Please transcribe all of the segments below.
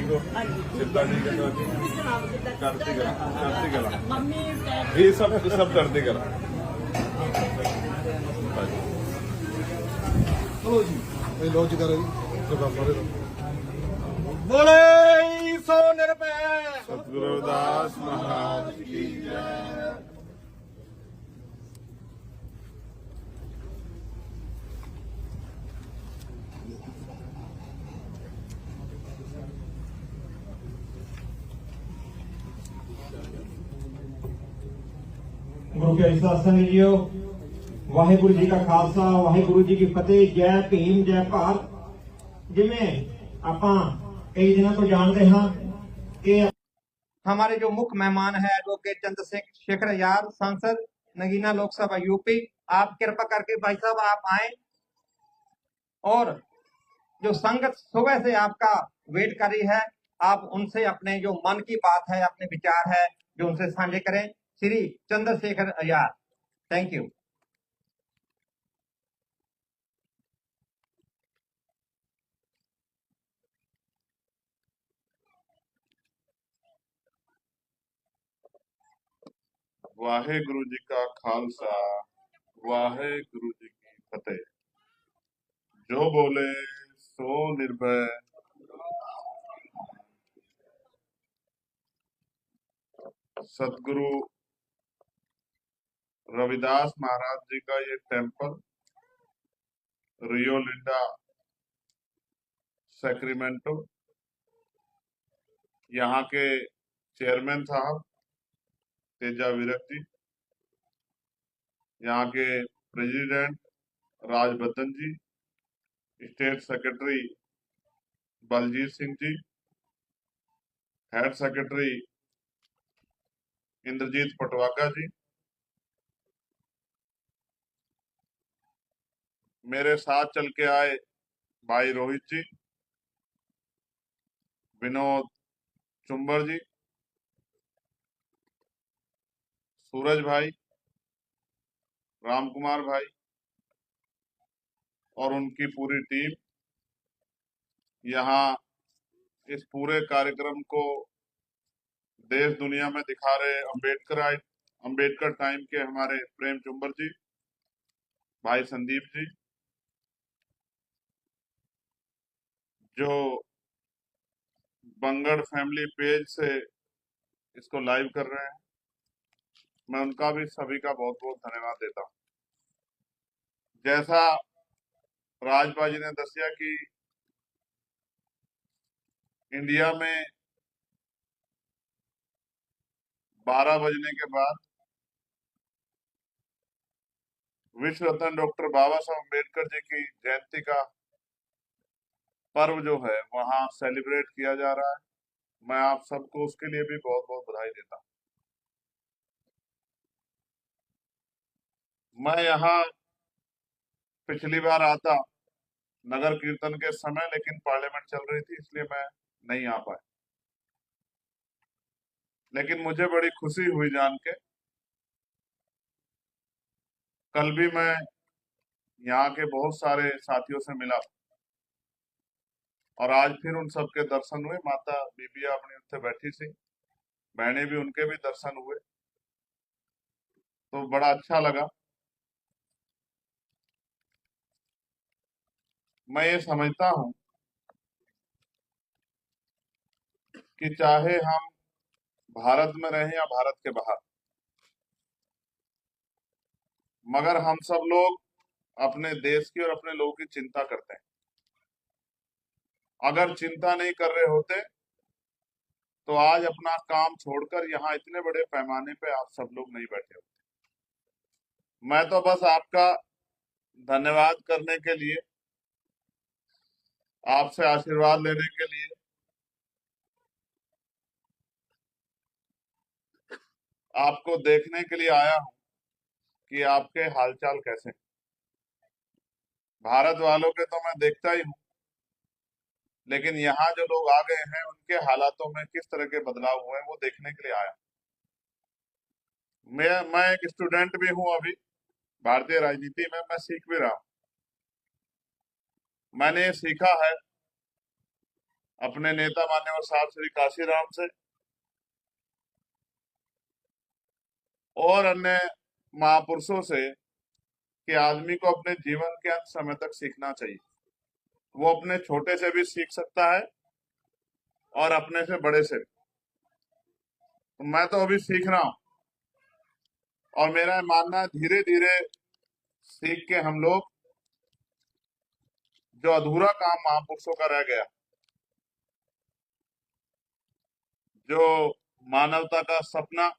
ठीक हो? चिंता नहीं करना करती करा ये सब करती करा। चलो जी भाई लॉन्च करो जी जब आप मारे बोले सो निरभय सतगुरु रविदास महाराज की जय। गुरु के आशीर्वाद लीजियो। वाहिगुरु जी का खालसा वाहिगुरु जी की फतेह। जय भीम जय भारत। जिमें ਆਪਾਂ कई दिनों तो जानते हैं कि हमारे जो मुख्य मेहमान है एडवोकेट चंद्रशेखर आजाद, सांसद नगीना लोकसभा यूपी, आप कृपा करके भाई साहब आप आए और जो संगत सुबह से आपका वेट कर रही है, आप उनसे अपने जो मन की बात है, अपने विचार है, जो उनसे साझे करें। Shri Chandrashekhar Azad, thank you. वाहेगुरु जी का खालसा वाहेगुरु जी की फतेह। जो बोले सो निर्भय। सतगुरु रविदास महाराज जी का ये टेम्पल रियो लिंडा सैक्रिमेंटो, यहाँ के चेयरमैन साहब तेजा विरक जी, यहाँ के प्रेसिडेंट राजबद्दन जी, state secretary Baljeet Singh ji, head secretary Indrajit पटवाका जी, मेरे साथ चल के आए भाई रोहित जी, विनोद चुंबर जी, सूरज भाई, राम कुमार भाई और उनकी पूरी टीम यहाँ इस पूरे कार्यक्रम को देश दुनिया में दिखा रहे अंबेडकर टाइम के हमारे प्रेम चुंबर जी, भाई संदीप जी, जो बंगड़ फैमिली पेज से इसको लाइव कर रहे हैं, मैं उनका भी सभी का बहुत बहुत धन्यवाद देता हूं। जैसा राजपा जी ने दसिया कि इंडिया में 12 बजने के बाद विश्व रत्न डॉक्टर बाबा साहब अम्बेडकर जी की जयंती का पर्व जो है वहां सेलिब्रेट किया जा रहा है। मैं आप सबको उसके लिए भी बहुत बहुत बधाई देता हूं। मैं यहाँ पिछली बार आता नगर कीर्तन के समय, लेकिन पार्लियामेंट चल रही थी इसलिए मैं नहीं आ पाया, लेकिन मुझे बड़ी खुशी हुई जान के। कल भी मैं यहाँ के बहुत सारे साथियों से मिला और आज फिर उन सबके दर्शन हुए। माता बीबिया अपनी उत्थे बैठी सी, बहने भी, उनके भी दर्शन हुए, तो बड़ा अच्छा लगा। मैं ये समझता हूं कि चाहे हम भारत में रहें या भारत के बाहर, मगर हम सब लोग अपने देश की और अपने लोगों की चिंता करते हैं। अगर चिंता नहीं कर रहे होते तो आज अपना काम छोड़कर यहाँ इतने बड़े पैमाने पे आप सब लोग नहीं बैठे होते। मैं तो बस आपका धन्यवाद करने के लिए, आपसे आशीर्वाद लेने के लिए, आपको देखने के लिए आया हूं कि आपके हालचाल कैसे हैं। भारत वालों के तो मैं देखता ही हूं, लेकिन यहाँ जो लोग आ गए हैं उनके हालातों में किस तरह के बदलाव हुए हैं वो देखने के लिए आया। मैं एक स्टूडेंट भी हूं अभी भारतीय राजनीति में, मैं सीख भी रहा हूं। मैंने ये सीखा है अपने नेता मान्यवर साहब श्री काशीराम से और अन्य महापुरुषों से कि आदमी को अपने जीवन के अंत समय तक सीखना चाहिए। वो अपने छोटे से भी सीख सकता है और अपने से बड़े से भी। तो मैं तो अभी सीख रहा हूं और मेरा मानना है धीरे धीरे सीख के हम लोग जो अधूरा काम महापुरुषों का रह गया, जो मानवता का सपना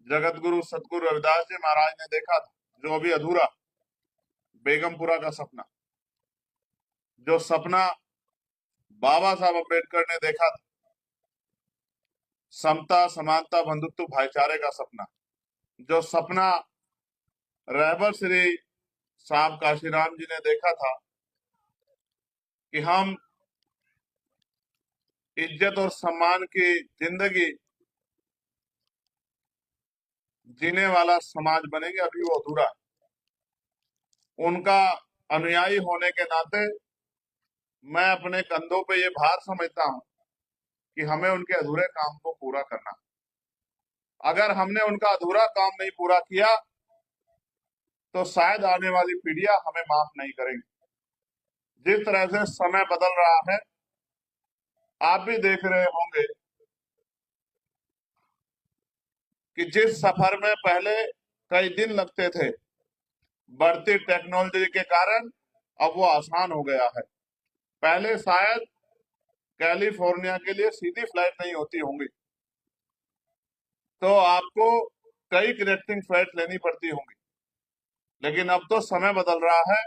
जगत गुरु सतगुरु रविदास जी महाराज ने देखा था, जो अभी अधूरा, बेगमपुरा का सपना, जो सपना बाबा साहब अम्बेडकर ने देखा था, समता समानता बंधुत्व भाईचारे का सपना, जो सपना रहबर श्री साहब काशीराम जी ने देखा था कि हम इज्जत और सम्मान की जिंदगी जीने वाला समाज बनेंगे, अभी वो अधूरा है। उनका अनुयायी होने के नाते मैं अपने कंधों पे ये भार समझता हूं कि हमें उनके अधूरे काम को पूरा करना। अगर हमने उनका अधूरा काम नहीं पूरा किया तो शायद आने वाली पीढ़ियां हमें माफ नहीं करेंगी। जिस तरह से समय बदल रहा है, आप भी देख रहे होंगे कि जिस सफर में पहले कई दिन लगते थे, बढ़ती टेक्नोलॉजी के कारण अब वो आसान हो गया है। पहले शायद कैलिफोर्निया के लिए सीधी फ्लाइट नहीं होती होंगी, तो आपको कई कनेक्टिंग फ्लाइट लेनी पड़ती होंगी, लेकिन अब तो समय बदल रहा है।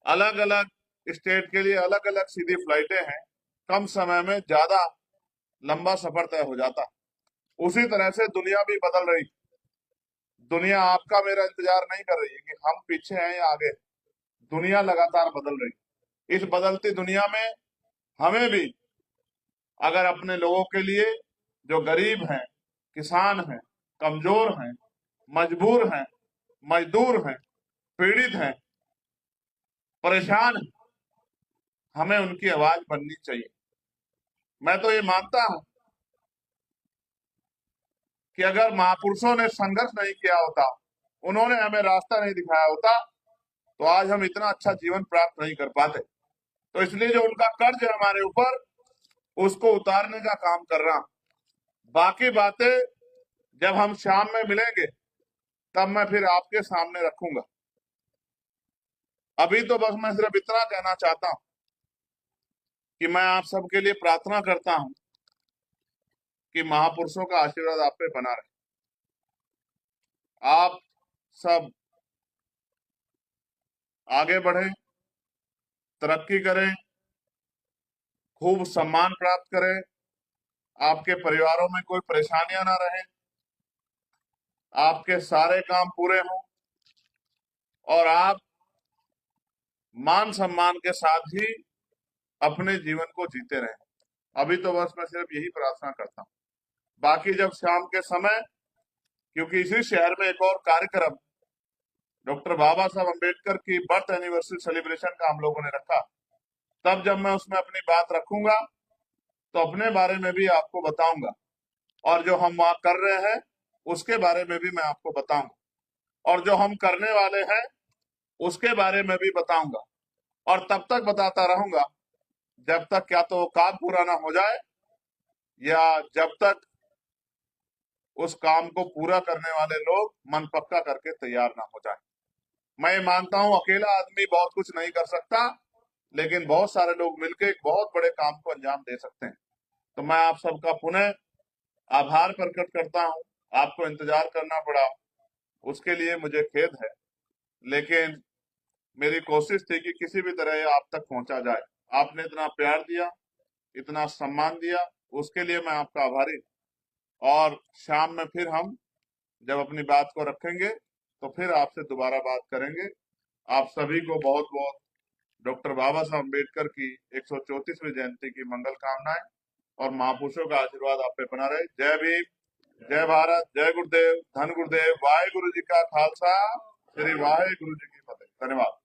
अलग अलग स्टेट के लिए अलग अलग सीधी फ्लाइटें हैं, कम समय में ज्यादा लंबा सफर तय हो जाता। उसी तरह से दुनिया भी बदल रही। दुनिया आपका मेरा इंतजार नहीं कर रही है कि हम पीछे हैं या आगे। दुनिया लगातार बदल रही। इस बदलती दुनिया में हमें भी अगर अपने लोगों के लिए, जो गरीब हैं, किसान हैं, कमजोर हैं, मजबूर हैं, मजदूर हैं, पीड़ित हैं, परेशान हैं, हमें उनकी आवाज बननी चाहिए। मैं तो ये मानता हूं कि अगर महापुरुषों ने संघर्ष नहीं किया होता, उन्होंने हमें रास्ता नहीं दिखाया होता, तो आज हम इतना अच्छा जीवन प्राप्त नहीं कर पाते। तो इसलिए जो उनका कर्ज है हमारे ऊपर, उसको उतारने का काम कर रहा हूं। बाकी बातें जब हम शाम में मिलेंगे तब मैं फिर आपके सामने रखूंगा। अभी तो बस मैं सिर्फ इतना कहना चाहता हूं कि मैं आप सबके लिए प्रार्थना करता हूं कि महापुरुषों का आशीर्वाद आप पे बना रहे। आप सब आगे बढ़ें, तरक्की करें, खूब सम्मान प्राप्त करें, आपके परिवारों में कोई परेशानियां ना रहे, आपके सारे काम पूरे हों और आप मान सम्मान के साथ ही अपने जीवन को जीते रहें। अभी तो बस मैं सिर्फ यही प्रार्थना करता हूं। बाकी जब शाम के समय, क्योंकि इसी शहर में एक और कार्यक्रम डॉक्टर बाबा साहब अम्बेडकर की बर्थ एनिवर्सरी सेलिब्रेशन का हम लोगों ने रखा, तब जब मैं उसमें अपनी बात रखूंगा तो अपने बारे में भी आपको बताऊंगा और जो हम वहां कर रहे हैं उसके बारे में भी मैं आपको बताऊंगा और जो हम करने वाले हैं उसके बारे में भी बताऊंगा। और तब तक बताता रहूंगा जब तक क्या तो वो काम पूरा ना हो जाए या जब तक उस काम को पूरा करने वाले लोग मन पक्का करके तैयार ना हो जाए। मैं मानता हूं अकेला आदमी बहुत कुछ नहीं कर सकता, लेकिन बहुत सारे लोग मिलकर एक बहुत बड़े काम को अंजाम दे सकते हैं। तो मैं आप सबका पुनः आभार प्रकट करता हूं। आपको इंतजार करना पड़ा, उसके लिए मुझे खेद है, लेकिन मेरी कोशिश थी कि किसी भी तरह ये आप तक पहुंचा जाए। आपने इतना प्यार दिया, इतना सम्मान दिया, उसके लिए मैं आपका आभारी। और शाम में फिर हम जब अपनी बात को रखेंगे तो फिर आपसे दोबारा बात करेंगे। आप सभी को बहुत बहुत डॉक्टर बाबा साहब अम्बेडकर की 134वीं जयंती की मंगल कामनाएं और महापुरुषों का आशीर्वाद आप पे बना रहे। जय भीम, जय भारत, जय गुरुदेव, धन गुरुदेव, वाहे गुरु जी का खालसा, श्री वाहे गुरु जी की फतेह। धन्यवाद।